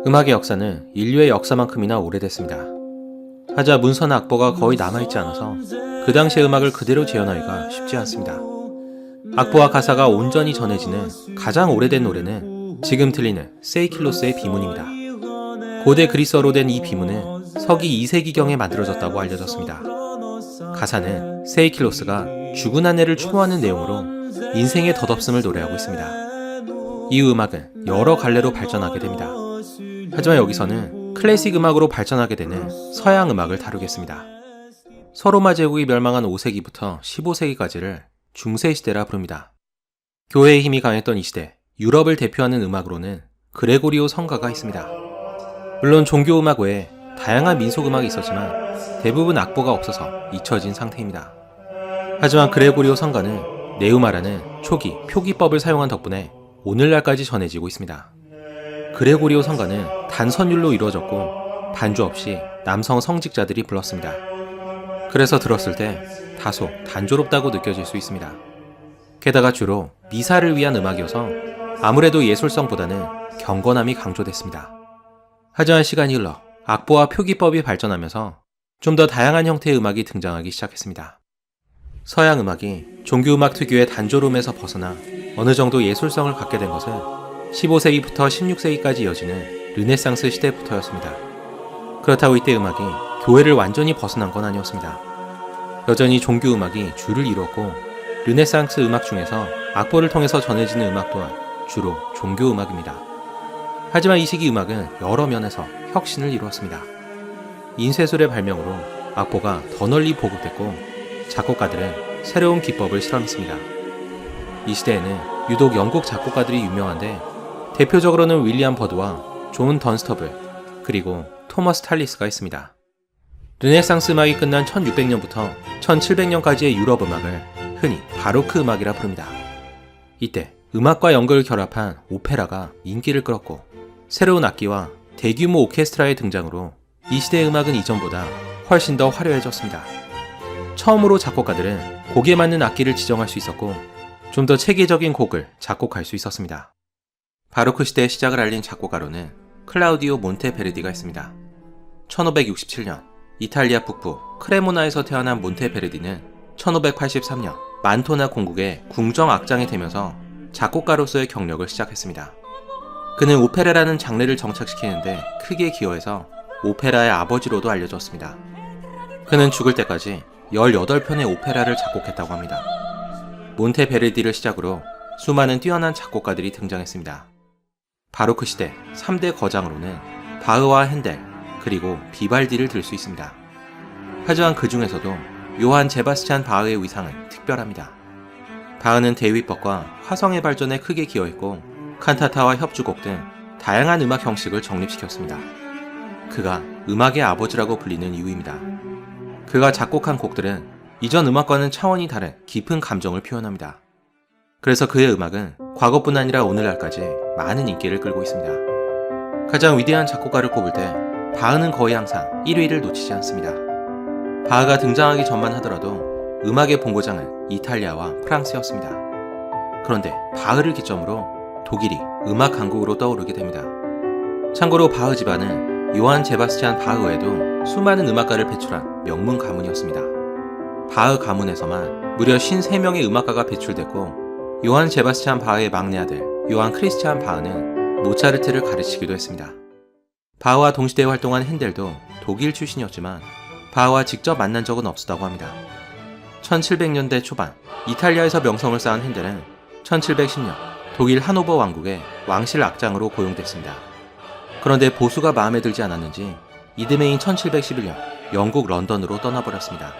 음악의 역사는 인류의 역사만큼이나 오래됐습니다. 하자 문서나 악보가 거의 남아있지 않아서 그 당시의 음악을 그대로 재현하기가 쉽지 않습니다. 악보와 가사가 온전히 전해지는 가장 오래된 노래는 지금 들리는 세이킬로스의 비문입니다. 고대 그리스어로 된 이 비문은 서기 2세기경에 만들어졌다고 알려졌습니다. 가사는 세이킬로스가 죽은 아내를 추모하는 내용으로 인생의 덧없음을 노래하고 있습니다. 이후 음악은 여러 갈래로 발전하게 됩니다. 하지만 여기서는 클래식 음악으로 발전하게 되는 서양 음악을 다루겠습니다. 서로마 제국이 멸망한 5세기부터 15세기까지를 중세시대라 부릅니다. 교회의 힘이 강했던 이 시대, 유럽을 대표하는 음악으로는 그레고리오 성가가 있습니다. 물론 종교음악 외에 다양한 민속음악이 있었지만 대부분 악보가 없어서 잊혀진 상태입니다. 하지만 그레고리오 성가는 네우마라는 초기 표기법을 사용한 덕분에 오늘날까지 전해지고 있습니다. 그레고리오 성가는 단선율로 이루어졌고 반주 없이 남성 성직자들이 불렀습니다. 그래서 들었을 때 다소 단조롭다고 느껴질 수 있습니다. 게다가 주로 미사를 위한 음악이어서 아무래도 예술성보다는 경건함이 강조됐습니다. 하지만 시간이 흘러 악보와 표기법이 발전하면서 좀 더 다양한 형태의 음악이 등장하기 시작했습니다. 서양 음악이 종교음악 특유의 단조로움에서 벗어나 어느 정도 예술성을 갖게 된 것은 15세기부터 16세기까지 이어지는 르네상스 시대부터였습니다. 그렇다고 이때 음악이 교회를 완전히 벗어난 건 아니었습니다. 여전히 종교음악이 주를 이루었고 르네상스 음악 중에서 악보를 통해서 전해지는 음악 또한 주로 종교음악입니다. 하지만 이 시기 음악은 여러 면에서 혁신을 이루었습니다. 인쇄술의 발명으로 악보가 더 널리 보급됐고 작곡가들은 새로운 기법을 실험했습니다. 이 시대에는 유독 영국 작곡가들이 유명한데 대표적으로는 윌리엄 버드와 존 던스터블 그리고 토머스 탈리스가 있습니다. 르네상스 음악이 끝난 1600년부터 1700년까지의 유럽 음악을 흔히 바로크 음악이라 부릅니다. 이때 음악과 연극을 결합한 오페라가 인기를 끌었고 새로운 악기와 대규모 오케스트라의 등장으로 이 시대의 음악은 이전보다 훨씬 더 화려해졌습니다. 처음으로 작곡가들은 곡에 맞는 악기를 지정할 수 있었고 좀 더 체계적인 곡을 작곡할 수 있었습니다. 바로크 시대의 시작을 알린 작곡가로는 클라우디오 몬테베르디가 있습니다. 1567년 이탈리아 북부 크레모나에서 태어난 몬테베르디는 1583년 만토나 공국의 궁정 악장이 되면서 작곡가로서의 경력을 시작했습니다. 그는 오페라라는 장르를 정착시키는데 크게 기여해서 오페라의 아버지로도 알려졌습니다. 그는 죽을 때까지 18편의 오페라를 작곡했다고 합니다. 몬테베르디를 시작으로 수많은 뛰어난 작곡가들이 등장했습니다. 바로크 시대 3대 거장으로는 바흐와 핸델, 그리고 비발디를 들 수 있습니다. 하지만 그 중에서도 요한 제바스찬 바흐의 위상은 특별합니다. 바흐는 대위법과 화성의 발전에 크게 기여했고 칸타타와 협주곡 등 다양한 음악 형식을 정립시켰습니다. 그가 음악의 아버지라고 불리는 이유입니다. 그가 작곡한 곡들은 이전 음악과는 차원이 다른 깊은 감정을 표현합니다. 그래서 그의 음악은 과거뿐 아니라 오늘날까지 많은 인기를 끌고 있습니다. 가장 위대한 작곡가를 꼽을 때 바흐는 거의 항상 1위를 놓치지 않습니다. 바흐가 등장하기 전만 하더라도 음악의 본고장은 이탈리아와 프랑스였습니다. 그런데 바흐를 기점으로 독일이 음악 강국으로 떠오르게 됩니다. 참고로 바흐 집안은 요한 제바스찬 바흐 외에도 수많은 음악가를 배출한 명문 가문이었습니다. 바흐 가문에서만 무려 53명의 음악가가 배출됐고 요한 제바스찬 바흐의 막내 아들 요한 크리스티안 바흐는 모차르트를 가르치기도 했습니다. 바흐와 동시대에 활동한 핸델도 독일 출신이었지만 바흐와 직접 만난 적은 없었다고 합니다. 1700년대 초반 이탈리아에서 명성을 쌓은 핸델은 1710년 독일 하노버 왕국의 왕실 악장으로 고용됐습니다. 그런데 보수가 마음에 들지 않았는지 이듬해인 1711년 영국 런던으로 떠나버렸습니다.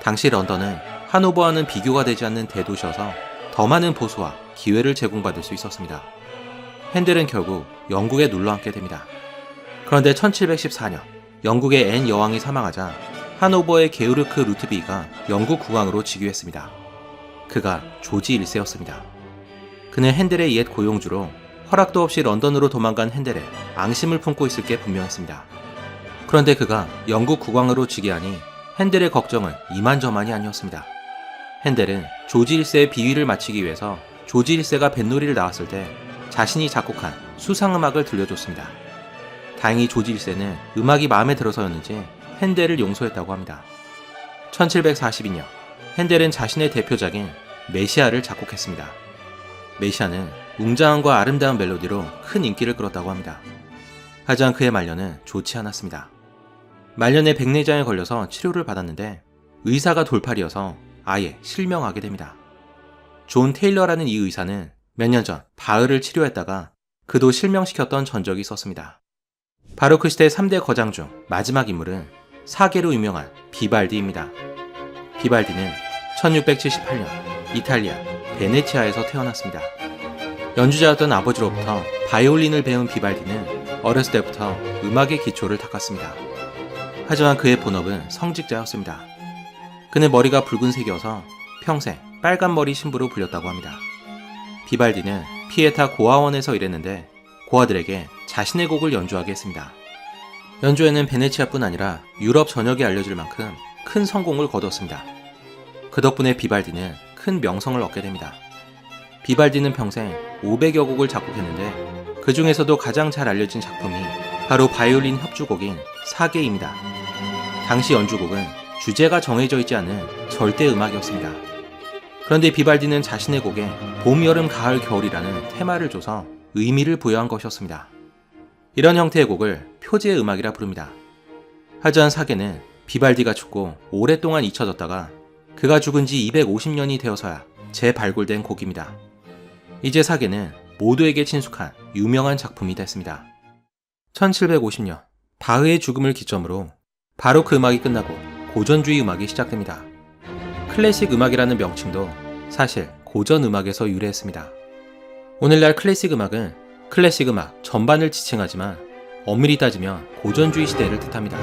당시 런던은 하노버와는 비교가 되지 않는 대도시여서 더 많은 보수와 기회를 제공받을 수 있었습니다. 핸델은 결국 영국에 눌러앉게 됩니다. 그런데 1714년 영국의 앤 여왕이 사망하자 하노버의 게우르크 루트비가 영국 국왕으로 즉위했습니다. 그가 조지 1세였습니다. 그는 핸델의 옛 고용주로 허락도 없이 런던으로 도망간 핸델에 앙심을 품고 있을 게 분명했습니다. 그런데 그가 영국 국왕으로 즉위하니 핸델의 걱정은 이만저만이 아니었습니다. 핸델은 조지 1세의 비위를 맞추기 위해서 조지 1세가 뱃놀이를 나왔을 때 자신이 작곡한 수상음악을 들려줬습니다. 다행히 조지 1세는 음악이 마음에 들어서였는지 핸델을 용서했다고 합니다. 1742년 핸델은 자신의 대표작인 메시아를 작곡했습니다. 메시아는 웅장함과 아름다운 멜로디로 큰 인기를 끌었다고 합니다. 하지만 그의 말년은 좋지 않았습니다. 말년에 백내장에 걸려서 치료를 받았는데 의사가 돌팔이어서 아예 실명하게 됩니다. 존 테일러라는 이 의사는 몇 년 전 바흐를 치료했다가 그도 실명시켰던 전적이 있었습니다. 바로크 시대 3대 거장 중 마지막 인물은 사계로 유명한 비발디입니다. 비발디는 1678년 이탈리아 베네치아에서 태어났습니다. 연주자였던 아버지로부터 바이올린을 배운 비발디는 어렸을 때부터 음악의 기초를 닦았습니다. 하지만 그의 본업은 성직자였습니다. 그는 머리가 붉은색이어서 평생 빨간 머리 신부로 불렸다고 합니다. 비발디는 피에타 고아원에서 일했는데 고아들에게 자신의 곡을 연주하게 했습니다. 연주에는 베네치아뿐 아니라 유럽 전역에 알려질 만큼 큰 성공을 거두었습니다. 그 덕분에 비발디는 큰 명성을 얻게 됩니다. 비발디는 평생 500여 곡을 작곡했는데 그 중에서도 가장 잘 알려진 작품이 바로 바이올린 협주곡인 사계입니다. 당시 연주곡은 주제가 정해져 있지 않은 절대 음악이었습니다. 그런데 비발디는 자신의 곡에 봄, 여름, 가을, 겨울이라는 테마를 줘서 의미를 부여한 것이었습니다. 이런 형태의 곡을 표제의 음악이라 부릅니다. 하지만 사계는 비발디가 죽고 오랫동안 잊혀졌다가 그가 죽은 지 250년이 되어서야 재발굴된 곡입니다. 이제 사계는 모두에게 친숙한 유명한 작품이 됐습니다. 1750년 바흐의 죽음을 기점으로 바로크 음악이 끝나고 고전주의 음악이 시작됩니다. 클래식 음악이라는 명칭도 사실 고전 음악에서 유래했습니다. 오늘날 클래식 음악은 클래식 음악 전반을 지칭하지만 엄밀히 따지면 고전주의 시대를 뜻합니다.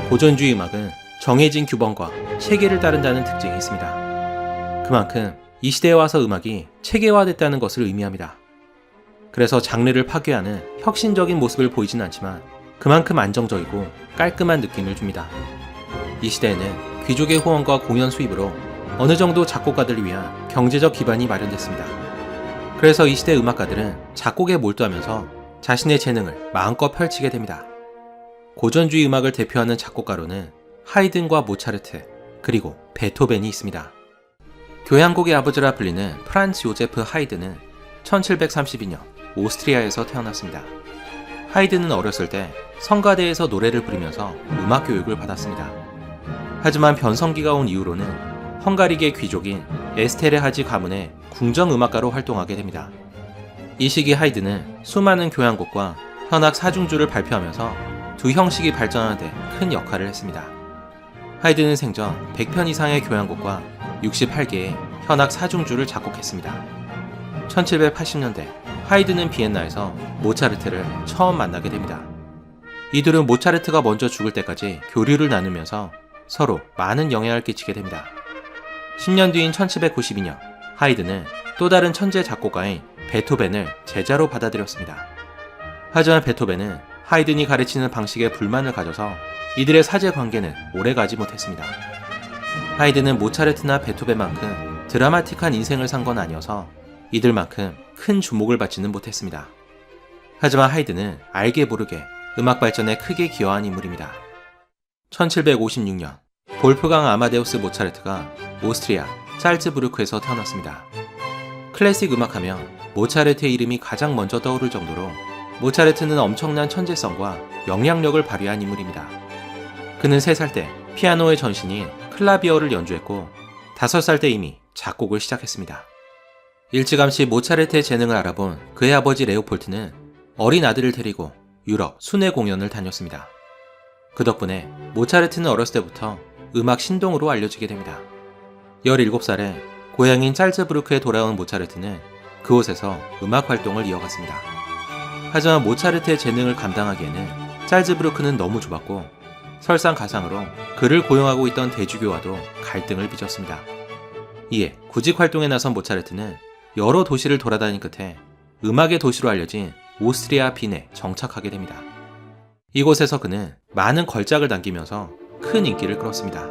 고전주의 음악은 정해진 규범과 체계를 따른다는 특징이 있습니다. 그만큼 이 시대에 와서 음악이 체계화됐다는 것을 의미합니다. 그래서 장르를 파괴하는 혁신적인 모습을 보이진 않지만 그만큼 안정적이고 깔끔한 느낌을 줍니다. 이 시대에는 귀족의 후원과 공연 수입으로 어느 정도 작곡가들을 위한 경제적 기반이 마련됐습니다. 그래서 이 시대 음악가들은 작곡에 몰두하면서 자신의 재능을 마음껏 펼치게 됩니다. 고전주의 음악을 대표하는 작곡가로는 하이든과 모차르트, 그리고 베토벤이 있습니다. 교향곡의 아버지라 불리는 프란츠 요제프 하이든은 1732년 오스트리아에서 태어났습니다. 하이든은 어렸을 때 성가대에서 노래를 부르면서 음악 교육을 받았습니다. 하지만 변성기가 온 이후로는 헝가리계 귀족인 에스테르하지 가문의 궁정음악가로 활동하게 됩니다. 이 시기 하이든은 수많은 교향곡과 현악 사중주를 발표하면서 두 형식이 발전하는 데 큰 역할을 했습니다. 하이든은 생전 100편 이상의 교향곡과 68개의 현악 사중주를 작곡했습니다. 1780년대 하이든은 비엔나에서 모차르트를 처음 만나게 됩니다. 이 둘은 모차르트가 먼저 죽을 때까지 교류를 나누면서 서로 많은 영향을 끼치게 됩니다. 10년 뒤인 1792년 하이든은 또 다른 천재 작곡가인 베토벤을 제자로 받아들였습니다. 하지만 베토벤은 하이든이 가르치는 방식에 불만을 가져서 이들의 사제 관계는 오래가지 못했습니다. 하이든은 모차르트나 베토벤만큼 드라마틱한 인생을 산 건 아니어서 이들만큼 큰 주목을 받지는 못했습니다. 하지만 하이든은 알게 모르게 음악 발전에 크게 기여한 인물입니다. 1756년 볼프강 아마데우스 모차르트가 오스트리아 살츠부르크에서 태어났습니다. 클래식 음악하면 모차르트의 이름이 가장 먼저 떠오를 정도로 모차르트는 엄청난 천재성과 영향력을 발휘한 인물입니다. 그는 3살 때 피아노의 전신인 클라비어를 연주했고 5살 때 이미 작곡을 시작했습니다. 일찌감치 모차르트의 재능을 알아본 그의 아버지 레오폴트는 어린 아들을 데리고 유럽 순회 공연을 다녔습니다. 그 덕분에 모차르트는 어렸을 때부터 음악 신동으로 알려지게 됩니다. 17살에 고향인 짤츠부르크에 돌아온 모차르트는 그곳에서 음악 활동을 이어갔습니다. 하지만 모차르트의 재능을 감당하기에는 짤츠부르크는 너무 좁았고 설상가상으로 그를 고용하고 있던 대주교와도 갈등을 빚었습니다. 이에 구직 활동에 나선 모차르트는 여러 도시를 돌아다닌 끝에 음악의 도시로 알려진 오스트리아 빈에 정착하게 됩니다. 이곳에서 그는 많은 걸작을 남기면서 큰 인기를 끌었습니다.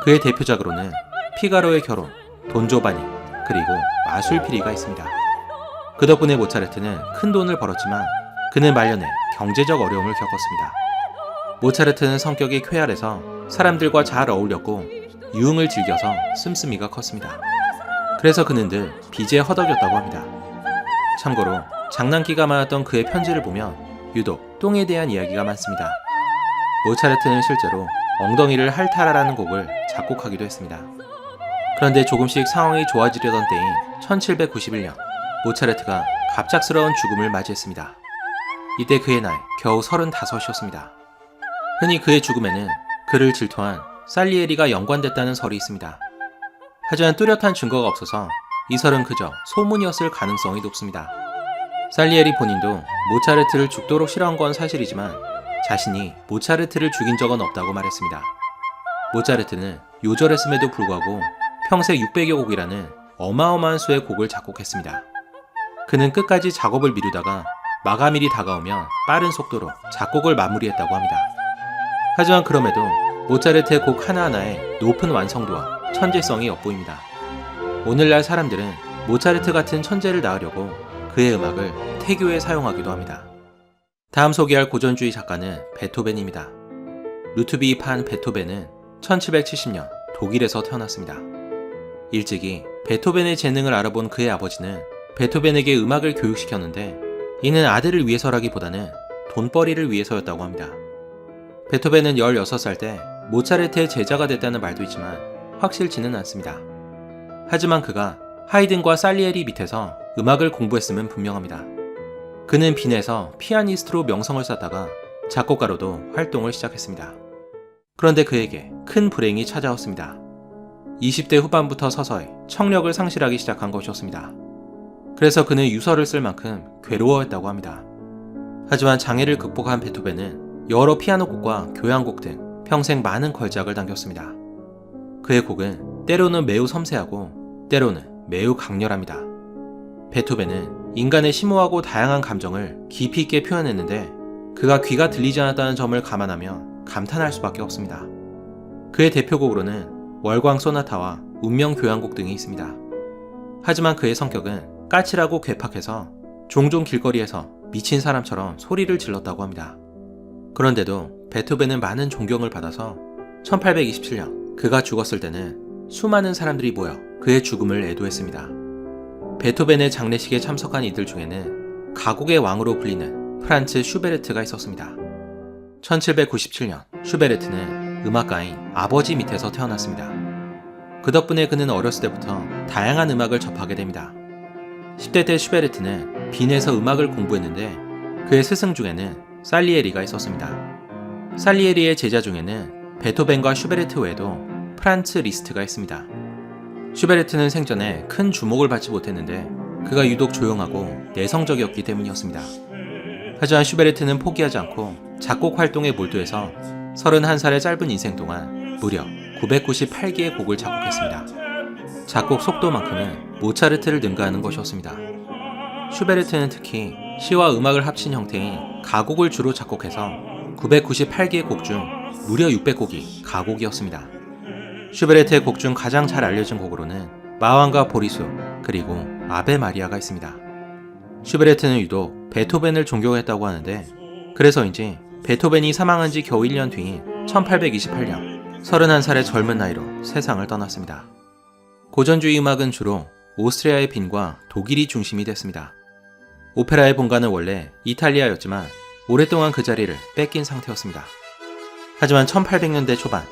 그의 대표작으로는 피가로의 결혼, 돈조바니, 그리고 마술피리가 있습니다. 그 덕분에 모차르트는 큰 돈을 벌었지만 그는 말년에 경제적 어려움을 겪었습니다. 모차르트는 성격이 쾌활해서 사람들과 잘 어울렸고 유흥을 즐겨서 씀씀이가 컸습니다. 그래서 그는 늘 빚에 허덕였다고 합니다. 참고로 장난기가 많았던 그의 편지를 보면 유독 똥에 대한 이야기가 많습니다. 모차르트는 실제로 엉덩이를 핥아라라는 곡을 작곡하기도 했습니다. 그런데 조금씩 상황이 좋아지려던 때인 1791년 모차르트가 갑작스러운 죽음을 맞이했습니다. 이때 그의 나이 겨우 35이었습니다. 흔히 그의 죽음에는 그를 질투한 살리에리가 연관됐다는 설이 있습니다. 하지만 뚜렷한 증거가 없어서 이 설은 그저 소문이었을 가능성이 높습니다. 살리에리 본인도 모차르트를 죽도록 싫어한 건 사실이지만 자신이 모차르트를 죽인 적은 없다고 말했습니다. 모차르트는 요절했음에도 불구하고 평생 600여 곡이라는 어마어마한 수의 곡을 작곡했습니다. 그는 끝까지 작업을 미루다가 마감일이 다가오면 빠른 속도로 작곡을 마무리했다고 합니다. 하지만 그럼에도 모차르트의 곡 하나하나에 높은 완성도와 천재성이 엿보입니다. 오늘날 사람들은 모차르트 같은 천재를 낳으려고 그의 음악을 태교에 사용하기도 합니다. 다음 소개할 고전주의 작가는 베토벤입니다. 루트비 판 베토벤은 1770년 독일에서 태어났습니다. 일찍이 베토벤의 재능을 알아본 그의 아버지는 베토벤에게 음악을 교육시켰는데 이는 아들을 위해서라기보다는 돈벌이를 위해서였다고 합니다. 베토벤은 16살 때 모차르트의 제자가 됐다는 말도 있지만 확실치는 않습니다. 하지만 그가 하이든과 살리에리 밑에서 음악을 공부했음은 분명합니다. 그는 빈에서 피아니스트로 명성을 쌓다가 작곡가로도 활동을 시작했습니다. 그런데 그에게 큰 불행이 찾아왔습니다. 20대 후반부터 서서히 청력을 상실하기 시작한 것이었습니다. 그래서 그는 유서를 쓸 만큼 괴로워했다고 합니다. 하지만 장애를 극복한 베토벤은 여러 피아노곡과 교향곡 등 평생 많은 걸작을 남겼습니다. 그의 곡은 때로는 매우 섬세하고 때로는 매우 강렬합니다. 베토벤은 인간의 심오하고 다양한 감정을 깊이 있게 표현했는데 그가 귀가 들리지 않았다는 점을 감안하면 감탄할 수밖에 없습니다. 그의 대표곡으로는 월광 소나타와 운명 교향곡 등이 있습니다. 하지만 그의 성격은 까칠하고 괴팍해서 종종 길거리에서 미친 사람처럼 소리를 질렀다고 합니다. 그런데도 베토벤은 많은 존경을 받아서 1827년 그가 죽었을 때는 수많은 사람들이 모여 그의 죽음을 애도했습니다. 베토벤의 장례식에 참석한 이들 중에는 가곡의 왕으로 불리는 프란츠 슈베르트가 있었습니다. 1797년 슈베르트는 음악가인 아버지 밑에서 태어났습니다. 그 덕분에 그는 어렸을 때부터 다양한 음악을 접하게 됩니다. 10대 때 슈베르트는 빈에서 음악을 공부했는데 그의 스승 중에는 살리에리가 있었습니다. 살리에리의 제자 중에는 베토벤과 슈베르트 외에도 프란츠 리스트가 있습니다. 슈베르트는 생전에 큰 주목을 받지 못했는데 그가 유독 조용하고 내성적이었기 때문이었습니다. 하지만 슈베르트는 포기하지 않고 작곡 활동에 몰두해서 31살의 짧은 인생 동안 무려 998개의 곡을 작곡했습니다. 작곡 속도만큼은 모차르트를 능가하는 것이었습니다. 슈베르트는 특히 시와 음악을 합친 형태인 가곡을 주로 작곡해서 998개의 곡 중 무려 600곡이 가곡이었습니다. 슈베르트의 곡 중 가장 잘 알려진 곡으로는 마왕과 보리수 그리고 아베 마리아가 있습니다. 슈베르트는 유독 베토벤을 존경했다고 하는데 그래서인지 베토벤이 사망한 지 겨우 1년 뒤인 1828년 31살의 젊은 나이로 세상을 떠났습니다. 고전주의 음악은 주로 오스트리아의 빈과 독일이 중심이 됐습니다. 오페라의 본가는 원래 이탈리아였지만 오랫동안 그 자리를 뺏긴 상태였습니다. 하지만 1800년대 초반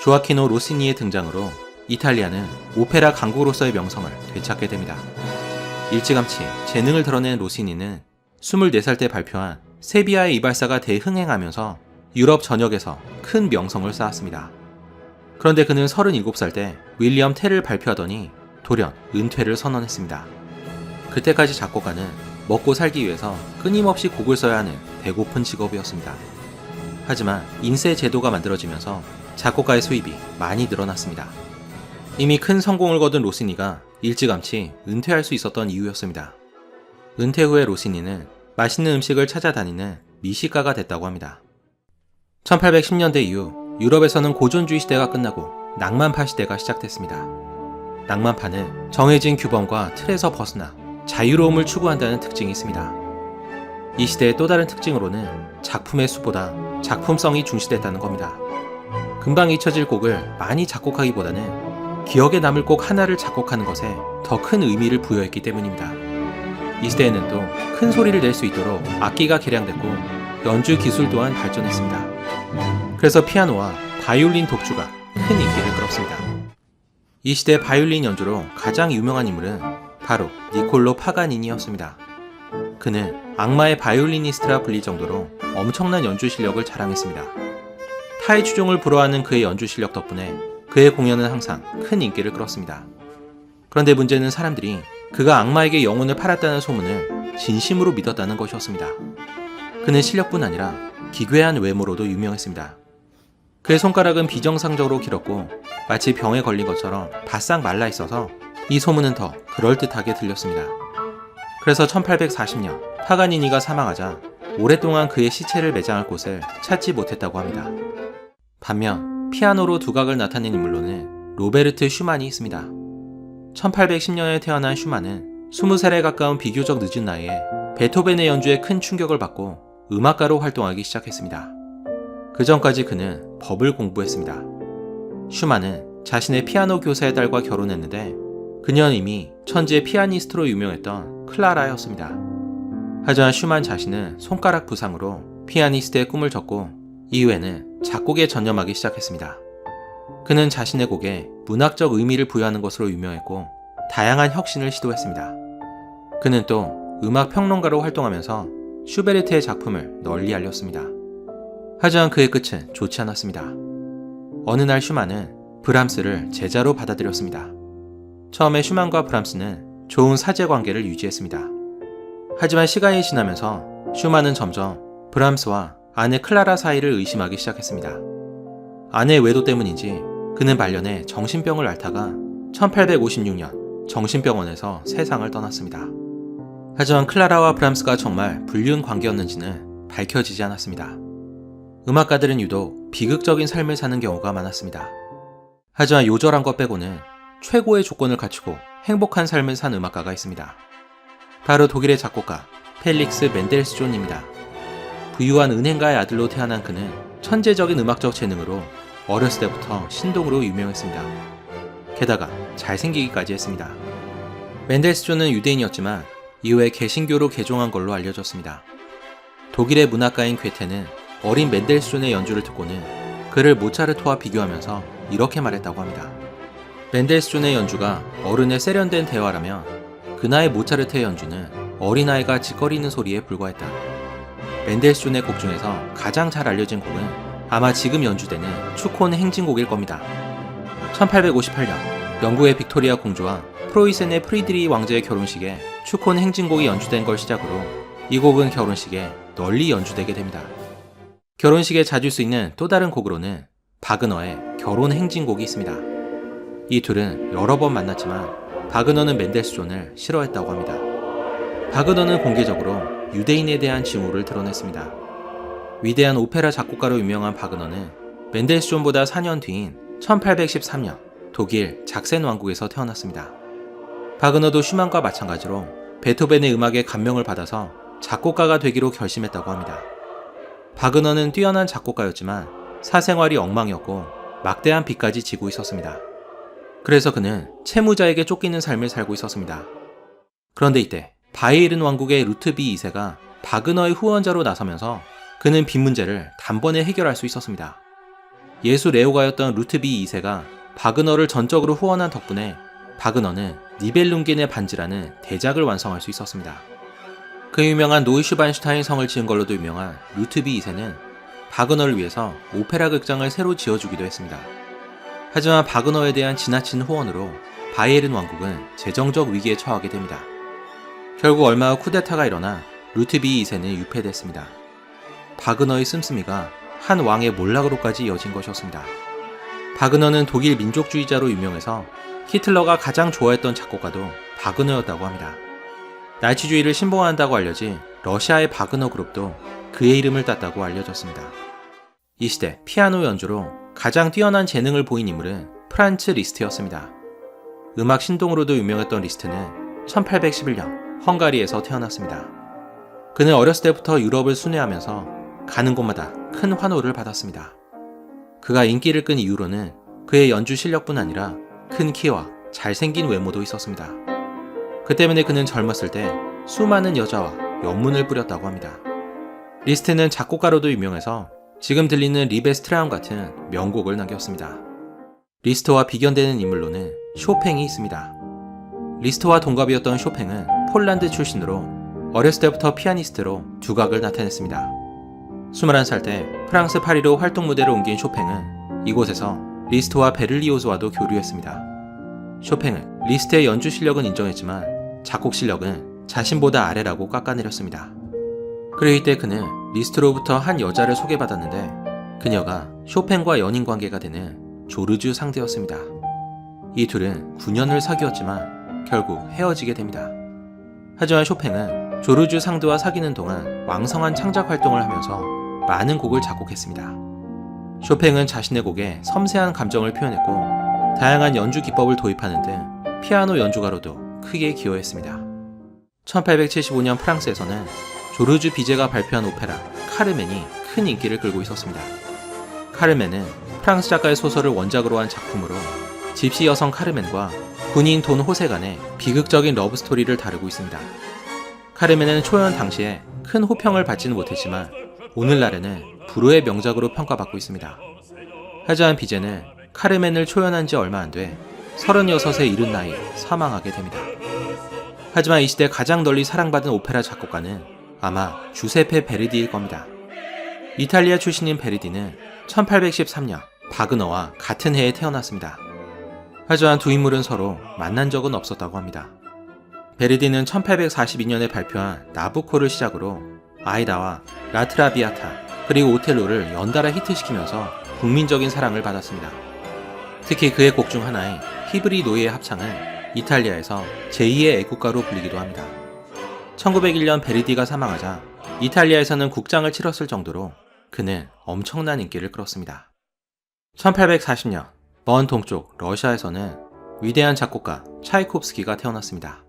조아키노 로시니의 등장으로 이탈리아는 오페라 강국으로서의 명성을 되찾게 됩니다. 일찌감치 재능을 드러낸 로시니는 24살 때 발표한 세비야의 이발사가 대흥행하면서 유럽 전역에서 큰 명성을 쌓았습니다. 그런데 그는 37살 때 윌리엄 텔을 발표하더니 돌연 은퇴를 선언했습니다. 그때까지 작곡가는 먹고 살기 위해서 끊임없이 곡을 써야 하는 배고픈 직업이었습니다. 하지만 인세 제도가 만들어지면서 작곡가의 수입이 많이 늘어났습니다. 이미 큰 성공을 거둔 로시니가 일찌감치 은퇴할 수 있었던 이유였습니다. 은퇴 후에 로시니는 맛있는 음식을 찾아다니는 미식가가 됐다고 합니다. 1810년대 이후 유럽에서는 고전주의 시대가 끝나고 낭만파 시대가 시작됐습니다. 낭만파는 정해진 규범과 틀에서 벗어나 자유로움을 추구한다는 특징이 있습니다. 이 시대의 또 다른 특징으로는 작품의 수보다 작품성이 중시됐다는 겁니다. 금방 잊혀질 곡을 많이 작곡하기보다는 기억에 남을 곡 하나를 작곡하는 것에 더 큰 의미를 부여했기 때문입니다. 이 시대에는 또 큰 소리를 낼 수 있도록 악기가 개량됐고 연주 기술 또한 발전했습니다. 그래서 피아노와 바이올린 독주가 큰 인기를 끌었습니다. 이 시대 바이올린 연주로 가장 유명한 인물은 바로 니콜로 파가니니였습니다. 그는 악마의 바이올리니스트라 불릴 정도로 엄청난 연주 실력을 자랑했습니다. 타의 추종을 불허하는 그의 연주 실력 덕분에 그의 공연은 항상 큰 인기를 끌었습니다. 그런데 문제는 사람들이 그가 악마에게 영혼을 팔았다는 소문을 진심으로 믿었다는 것이었습니다. 그는 실력뿐 아니라 기괴한 외모로도 유명했습니다. 그의 손가락은 비정상적으로 길었고 마치 병에 걸린 것처럼 바싹 말라 있어서 이 소문은 더 그럴듯하게 들렸습니다. 그래서 1840년 파가니니가 사망하자 오랫동안 그의 시체를 매장할 곳을 찾지 못했다고 합니다. 반면 피아노로 두각을 나타낸 인물로는 로베르트 슈만이 있습니다. 1810년에 태어난 슈만은 20살에 가까운 비교적 늦은 나이에 베토벤의 연주에 큰 충격을 받고 음악가로 활동하기 시작했습니다. 그 전까지 그는 법을 공부했습니다. 슈만은 자신의 피아노 교사의 딸과 결혼했는데 그녀는 이미 천재 피아니스트로 유명했던 클라라였습니다. 하지만 슈만 자신은 손가락 부상으로 피아니스트의 꿈을 접고 이후에는 작곡에 전념하기 시작했습니다. 그는 자신의 곡에 문학적 의미를 부여하는 것으로 유명했고 다양한 혁신을 시도했습니다. 그는 또 음악 평론가로 활동하면서 슈베르트의 작품을 널리 알렸습니다. 하지만 그의 끝은 좋지 않았습니다. 어느 날 슈만은 브람스를 제자로 받아들였습니다. 처음에 슈만과 브람스는 좋은 사제 관계를 유지했습니다. 하지만 시간이 지나면서 슈만은 점점 브람스와 아내 클라라 사이를 의심하기 시작했습니다. 아내의 외도 때문인지 그는 말년에 정신병을 앓다가 1856년 정신병원에서 세상을 떠났습니다. 하지만 클라라와 브람스가 정말 불륜 관계였는지는 밝혀지지 않았습니다. 음악가들은 유독 비극적인 삶을 사는 경우가 많았습니다. 하지만 요절한 것 빼고는 최고의 조건을 갖추고 행복한 삶을 산 음악가가 있습니다. 바로 독일의 작곡가 펠릭스 멘델스존입니다. 부유한 은행가의 아들로 태어난 그는 천재적인 음악적 재능으로 어렸을 때부터 신동으로 유명했습니다. 게다가 잘생기기까지 했습니다. 멘델스존은 유대인이었지만 이후에 개신교로 개종한 걸로 알려졌습니다. 독일의 문학가인 괴테는 어린 멘델스존의 연주를 듣고는 그를 모차르트와 비교하면서 이렇게 말했다고 합니다. 멘델스존의 연주가 어른의 세련된 대화라면 그나의 모차르트의 연주는 어린아이가 짓거리는 소리에 불과했다. 멘델스존의 곡 중에서 가장 잘 알려진 곡은 아마 지금 연주되는 추콘 행진곡일 겁니다. 1858년 영국의 빅토리아 공주와 프로이센의 프리드리 왕제의 결혼식에 추콘 행진곡이 연주된 걸 시작으로 이 곡은 결혼식에 널리 연주되게 됩니다. 결혼식에 자주 쓰이는 또 다른 곡으로는 바그너의 결혼 행진곡이 있습니다. 이 둘은 여러 번 만났지만 바그너는 멘델스존을 싫어했다고 합니다. 바그너는 공개적으로 유대인에 대한 징후를 드러냈습니다. 위대한 오페라 작곡가로 유명한 바그너는 멘델스존보다 4년 뒤인 1813년 독일 작센 왕국에서 태어났습니다. 바그너도 슈만과 마찬가지로 베토벤의 음악에 감명을 받아서 작곡가가 되기로 결심했다고 합니다. 바그너는 뛰어난 작곡가였지만 사생활이 엉망이었고 막대한 빚까지 지고 있었습니다. 그래서 그는 채무자에게 쫓기는 삶을 살고 있었습니다. 그런데 이때 바이에른 왕국의 루트비 2세가 바그너의 후원자로 나서면서 그는 빚 문제를 단번에 해결할 수 있었습니다. 예술 애호가였던 루트비 2세가 바그너를 전적으로 후원한 덕분에 바그너는 니벨룽겐의 반지라는 대작을 완성할 수 있었습니다. 그 유명한 노이슈반슈타인 성을 지은 걸로도 유명한 루트비 2세는 바그너를 위해서 오페라 극장을 새로 지어주기도 했습니다. 하지만 바그너에 대한 지나친 후원으로 바이에른 왕국은 재정적 위기에 처하게 됩니다. 결국 얼마 후 쿠데타가 일어나 루트비 2세는 유폐됐습니다. 바그너의 씀씀이가 한 왕의 몰락으로까지 이어진 것이었습니다. 바그너는 독일 민족주의자로 유명해서 히틀러가 가장 좋아했던 작곡가도 바그너였다고 합니다. 나치주의를 신봉한다고 알려진 러시아의 바그너 그룹도 그의 이름을 땄다고 알려졌습니다. 이 시대 피아노 연주로 가장 뛰어난 재능을 보인 인물은 프란츠 리스트였습니다. 음악 신동으로도 유명했던 리스트는 1811년 헝가리에서 태어났습니다. 그는 어렸을 때부터 유럽을 순회하면서 가는 곳마다 큰 환호를 받았습니다. 그가 인기를 끈 이유로는 그의 연주 실력뿐 아니라 큰 키와 잘생긴 외모도 있었습니다. 그 때문에 그는 젊었을 때 수많은 여자와 연문을 뿌렸다고 합니다. 리스트는 작곡가로도 유명해서 지금 들리는 리베스트라움 같은 명곡을 남겼습니다. 리스트와 비견되는 인물로는 쇼팽이 있습니다. 리스트와 동갑이었던 쇼팽은 폴란드 출신으로 어렸을 때부터 피아니스트로 두각을 나타냈습니다. 21살 때 프랑스 파리로 활동 무대를 옮긴 쇼팽은 이곳에서 리스트와 베를리오즈와도 교류했습니다. 쇼팽은 리스트의 연주 실력은 인정했지만 작곡 실력은 자신보다 아래라고 깎아내렸습니다. 그리고 이때 그는 리스트로부터 한 여자를 소개받았는데 그녀가 쇼팽과 연인 관계가 되는 조르주 상드였습니다. 이 둘은 9년을 사귀었지만 결국 헤어지게 됩니다. 하지만 쇼팽은 조르주 상드와 사귀는 동안 왕성한 창작 활동을 하면서 많은 곡을 작곡했습니다. 쇼팽은 자신의 곡에 섬세한 감정을 표현했고 다양한 연주 기법을 도입하는 등 피아노 연주가로도 크게 기여했습니다. 1875년 프랑스에서는 조르주 비제가 발표한 오페라 카르멘이 큰 인기를 끌고 있었습니다. 카르멘은 프랑스 작가의 소설을 원작으로 한 작품으로 집시 여성 카르멘과 군인 돈 호세 간의 비극적인 러브스토리를 다루고 있습니다. 카르멘은 초연 당시에 큰 호평을 받지는 못했지만 오늘날에는 불후의 명작으로 평가받고 있습니다. 하지만 비제는 카르멘을 초연한 지 얼마 안 돼 36에 이른 나이에 사망하게 됩니다. 하지만 이 시대 가장 널리 사랑받은 오페라 작곡가는 아마 주세페 베르디일 겁니다. 이탈리아 출신인 베르디는 1813년 바그너와 같은 해에 태어났습니다. 하지만 두 인물은 서로 만난 적은 없었다고 합니다. 베르디는 1842년에 발표한 나부코를 시작으로 아이다와 라트라비아타 그리고 오텔로를 연달아 히트시키면서 국민적인 사랑을 받았습니다. 특히 그의 곡 중 하나인 히브리 노예의 합창은 이탈리아에서 제2의 애국가로 불리기도 합니다. 1901년 베르디가 사망하자 이탈리아에서는 국장을 치렀을 정도로 그는 엄청난 인기를 끌었습니다. 1840년 먼 동쪽 러시아에서는 위대한 작곡가 차이콥스키가 태어났습니다.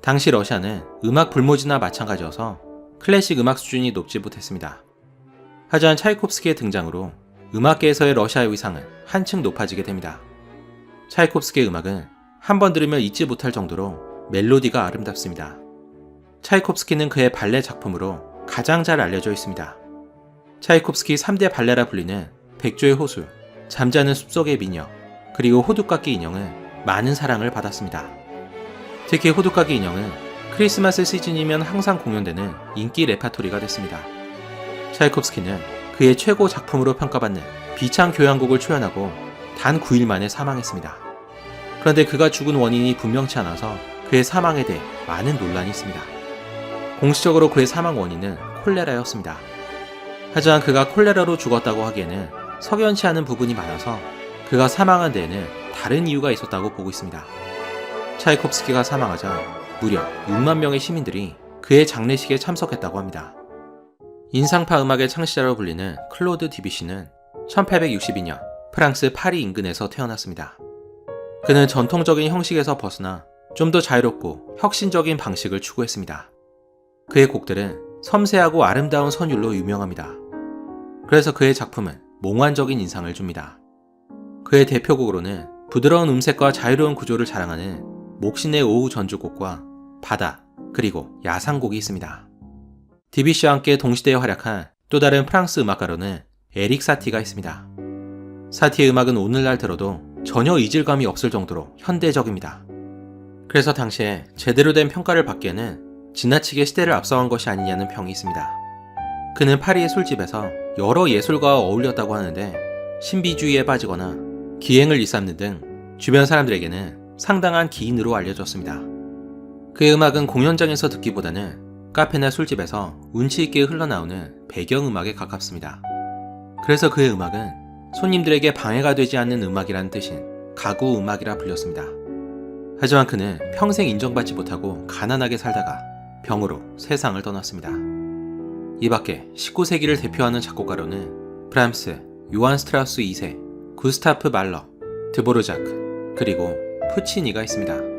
당시 러시아는 음악 불모지나 마찬가지여서 클래식 음악 수준이 높지 못했습니다. 하지만 차이콥스키의 등장으로 음악계에서의 러시아의 위상은 한층 높아지게 됩니다. 차이콥스키의 음악은 한 번 들으면 잊지 못할 정도로 멜로디가 아름답습니다. 차이콥스키는 그의 발레 작품으로 가장 잘 알려져 있습니다. 차이콥스키 3대 발레라 불리는 백조의 호수, 잠자는 숲속의 미녀, 그리고 호두깎이 인형은 많은 사랑을 받았습니다. 특히 호두깎이 인형은 크리스마스 시즌이면 항상 공연되는 인기 레파토리가 됐습니다. 차이콥스키는 그의 최고 작품으로 평가받는 비창 교향곡을 초연하고 단 9일 만에 사망했습니다. 그런데 그가 죽은 원인이 분명치 않아서 그의 사망에 대해 많은 논란이 있습니다. 공식적으로 그의 사망 원인은 콜레라였습니다. 하지만 그가 콜레라로 죽었다고 하기에는 석연치 않은 부분이 많아서 그가 사망한 데에는 다른 이유가 있었다고 보고 있습니다. 차이콥스키가 사망하자 무려 6만 명의 시민들이 그의 장례식에 참석했다고 합니다. 인상파 음악의 창시자로 불리는 클로드 디뷔시는 1862년 프랑스 파리 인근에서 태어났습니다. 그는 전통적인 형식에서 벗어나 좀 더 자유롭고 혁신적인 방식을 추구했습니다. 그의 곡들은 섬세하고 아름다운 선율로 유명합니다. 그래서 그의 작품은 몽환적인 인상을 줍니다. 그의 대표곡으로는 부드러운 음색과 자유로운 구조를 자랑하는 목신의 오후 전주곡과 바다, 그리고 야상곡이 있습니다. 디뷔시와 함께 동시대에 활약한 또 다른 프랑스 음악가로는 에릭 사티가 있습니다. 사티의 음악은 오늘날 들어도 전혀 이질감이 없을 정도로 현대적입니다. 그래서 당시에 제대로 된 평가를 받기에는 지나치게 시대를 앞서간 것이 아니냐는 평이 있습니다. 그는 파리의 술집에서 여러 예술가와 어울렸다고 하는데 신비주의에 빠지거나 기행을 일삼는 등 주변 사람들에게는 상당한 기인으로 알려졌습니다. 그의 음악은 공연장에서 듣기보다는 카페나 술집에서 운치 있게 흘러나오는 배경음악에 가깝습니다. 그래서 그의 음악은 손님들에게 방해가 되지 않는 음악이라는 뜻인 가구 음악이라 불렸습니다. 하지만 그는 평생 인정받지 못하고 가난하게 살다가 병으로 세상을 떠났습니다. 이 밖에 19세기를 대표하는 작곡가로는 브람스, 요한 스트라우스 2세, 구스타프 말러, 드보르자크, 그리고 푸치니가 있습니다.